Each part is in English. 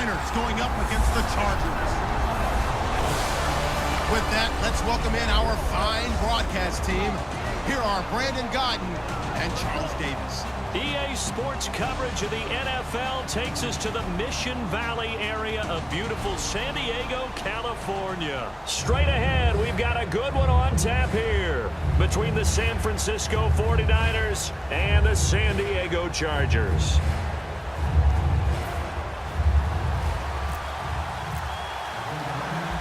49ers going up against the Chargers. With that, let's welcome in our fine broadcast team. Here are Brandon Godden and Charles Davis. EA Sports coverage of the NFL takes us to the Mission Valley area of beautiful San Diego, California. Straight ahead, we've got a good one on tap here between the San Francisco 49ers and the San Diego Chargers.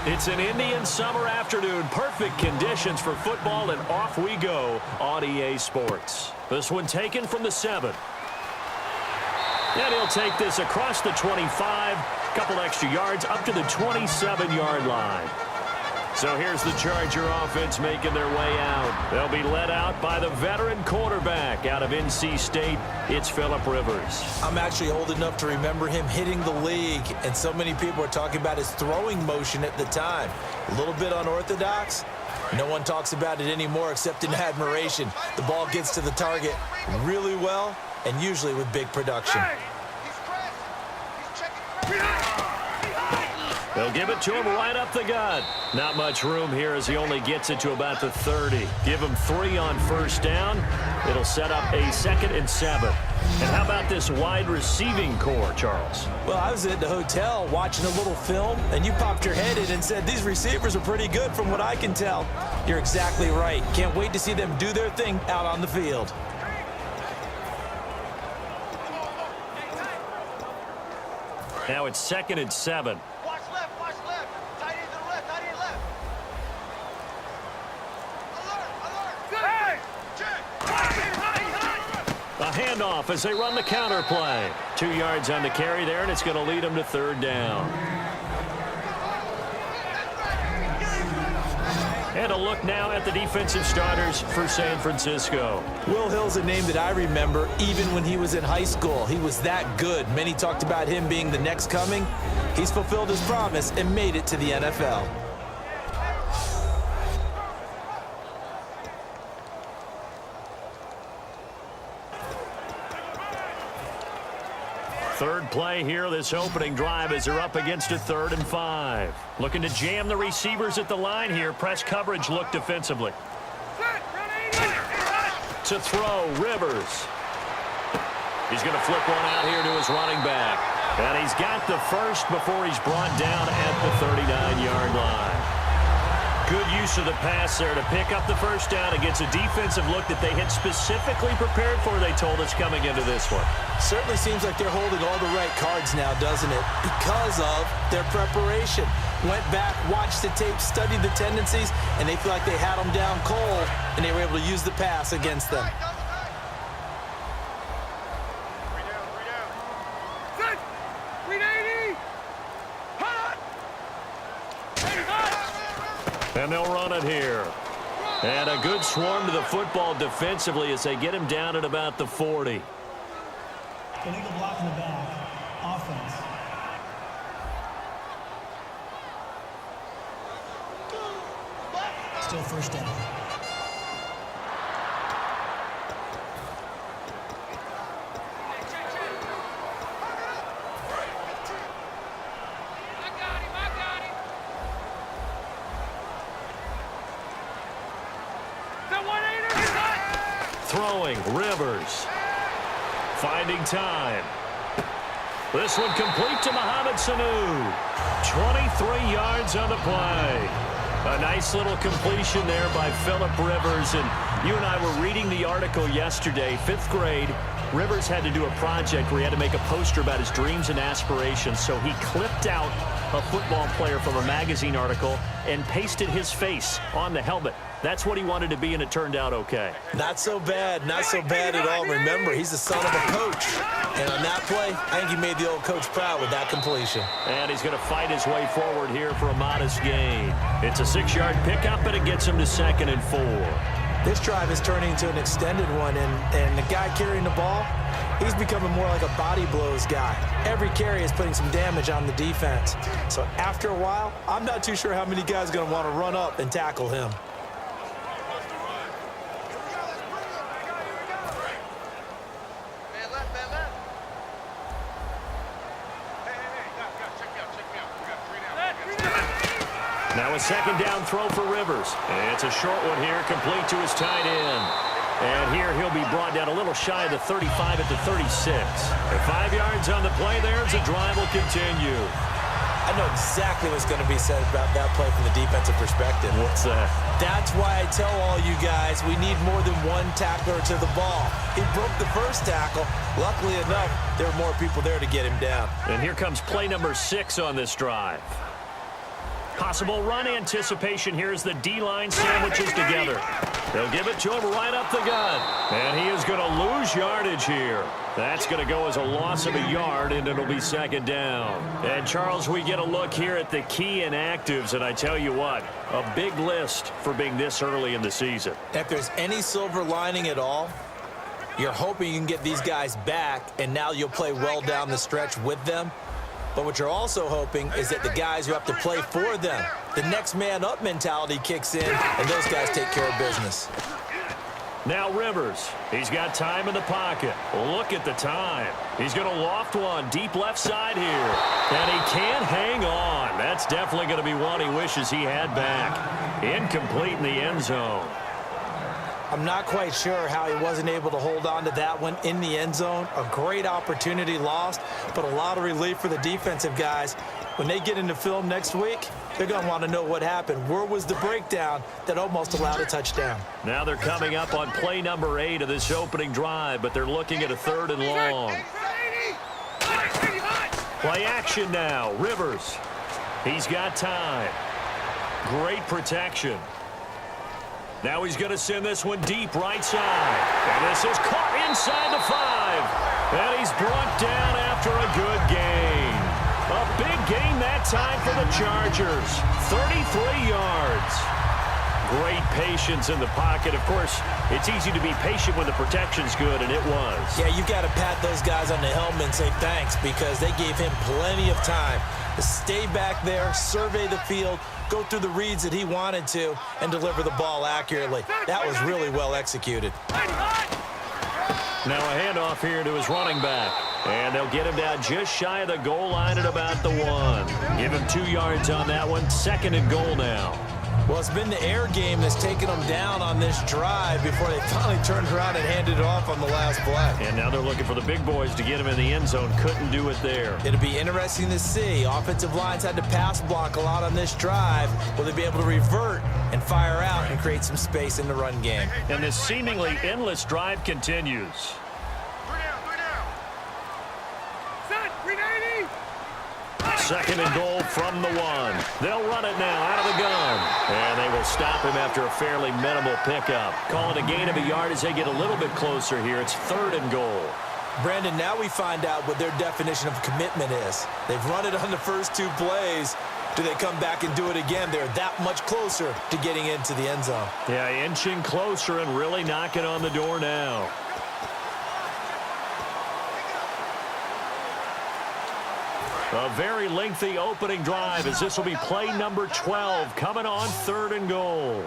It's an Indian summer afternoon. Perfect conditions for football, and off we go on EA Sports. This one taken from the 7. And he'll take this across the 25, couple extra yards up to the 27-yard line. So here's the Charger offense making their way out. They'll be led out by the veteran quarterback out of NC State. It's Phillip Rivers. I'm actually old enough to remember him hitting the league, and so many people are talking about his throwing motion at the time. A little bit unorthodox. No one talks about it anymore except in admiration. The ball gets to the target really well and usually with big production. They'll give it to him right up the gut. Not much room here as he only gets it to about the 30. Give him 3 on first down. It'll set up a 2nd and 7. And how about this wide receiving core, Charles? Well, I was at the hotel watching a little film, and you popped your head in and said, these receivers are pretty good from what I can tell. You're exactly right. Can't wait to see them do their thing out on the field. Now it's 2nd and 7. A handoff as they run the counter play. 2 yards on the carry there, and it's going to lead them to 3rd down. And a look now at the defensive starters for San Francisco. Will Hill's a name that I remember even when he was in high school. He was that good. Many talked about him being the next coming. He's fulfilled his promise and made it to the NFL. Third play here, this opening drive as they're up against a 3rd and 5. Looking to jam the receivers at the line here. Press coverage look defensively. To throw, Rivers. He's going to flip one out here to his running back. And he's got the first before he's brought down at the 39-yard line. Good use of the pass there to pick up the first down against a defensive look that they had specifically prepared for, they told us, coming into this one. Certainly seems like they're holding all the right cards now, doesn't it? Because of their preparation. Went back, watched the tape, studied the tendencies, and they feel like they had them down cold, and they were able to use the pass against them. And they'll run it here. And a good swarm to the football defensively as they get him down at about the 40. Illegal block in the back. Offense. Still first down. Throwing, Rivers. Finding time. This one complete to Mohamed Sanu. 23 yards on the play. A nice little completion there by Phillip Rivers. And you and I were reading the article yesterday, 5th grade. Rivers had to do a project where he had to make a poster about his dreams and aspirations. So he clipped out a football player from a magazine article and pasted his face on the helmet. That's what he wanted to be, and it turned out okay. Not so bad. Not so bad at all. Remember, he's the son of a coach. And on that play, I think he made the old coach proud with that completion. And he's going to fight his way forward here for a modest gain. It's a 6-yard pickup, and it gets him to 2nd and 4. This drive is turning into an extended one, and the guy carrying the ball, he's becoming more like a body blows guy. Every carry is putting some damage on the defense. So after a while, I'm not too sure how many guys are going to want to run up and tackle him. Now a second down throw for Rivers. And it's a short one here, complete to his tight end. And here he'll be brought down a little shy of the 35 at the 36. And 5 yards on the play there as the drive will continue. I know exactly what's going to be said about that play from the defensive perspective. What's that? That's why I tell all you guys we need more than one tackler to the ball. He broke the first tackle. Luckily enough, there were more people there to get him down. And here comes play number 6 on this drive. Possible run anticipation here as the D-line sandwiches together. They'll give it to him right up the gut. And he is going to lose yardage here. That's going to go as a loss of a yard, and it'll be second down. And, Charles, we get a look here at the key inactives, and I tell you what, a big list for being this early in the season. If there's any silver lining at all, you're hoping you can get these guys back, and now you'll play well down the stretch with them. But what you're also hoping is that the guys who have to play for them, the next man up mentality kicks in, and those guys take care of business. Now Rivers, he's got time in the pocket. Look at the time. He's going to loft one deep left side here. And he can't hang on. That's definitely going to be one he wishes he had back. Incomplete in the end zone. I'm not quite sure how he wasn't able to hold on to that one in the end zone. A great opportunity lost, but a lot of relief for the defensive guys. When they get into film next week, they're going to want to know what happened. Where was the breakdown that almost allowed a touchdown? Now they're coming up on play number 8 of this opening drive, but they're looking at a 3rd and long. Play action now. Rivers. He's got time. Great protection. Now he's going to send this one deep right side. And this is caught inside the 5. And he's brought down after a good gain. A big gain that time for the Chargers. 33 yards. Great patience in the pocket. Of course, it's easy to be patient when the protection's good, and it was. Yeah, you got to pat those guys on the helmet and say thanks because they gave him plenty of time to stay back there, survey the field, go through the reads that he wanted to, and deliver the ball accurately. That was really well executed. Now a handoff here to his running back. And they'll get him down just shy of the goal line at about the 1. Give him 2 yards on that one. 2nd and goal now. Well, it's been the air game that's taken them down on this drive before they finally turned around and handed it off on the last play. And now they're looking for the big boys to get him in the end zone. Couldn't do it there. It'll be interesting to see. Offensive lines had to pass block a lot on this drive. Will they be able to revert and fire out and create some space in the run game? And this seemingly endless drive continues. 2nd and goal from the 1. They'll run it now out of the gun. And they will stop him after a fairly minimal pickup. Call it a gain of a yard as they get a little bit closer here. It's 3rd and goal. Brandon, now we find out what their definition of commitment is. They've run it on the first 2 plays. Do they come back and do it again? They're that much closer to getting into the end zone. Yeah, inching closer and really knocking on the door now. A very lengthy opening drive as this will be play number 12 coming on 3rd and goal.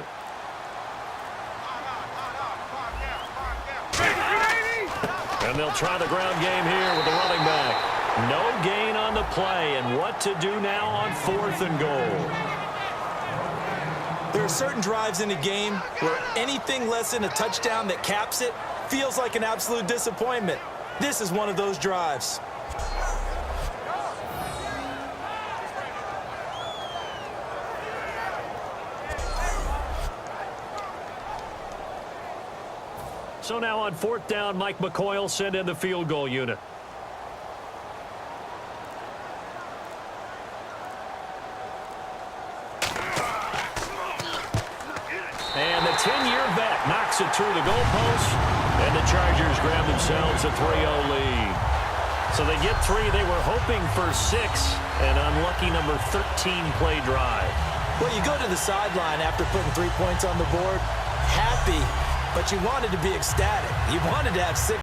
And they'll try the ground game here with the running back. No gain on the play, and what to do now on 4th and goal. There are certain drives in a game where anything less than a touchdown that caps it feels like an absolute disappointment. This is one of those drives. So now on 4th down, Mike McCoy will send in the field goal unit. And the 10-year vet knocks it through the goalpost, and the Chargers grab themselves a 3-0 lead. So they get 3. They were hoping for 6, an unlucky number 13 play drive. Well, you go to the sideline after putting 3 points on the board, happy, but you wanted to be ecstatic. You wanted to have 6.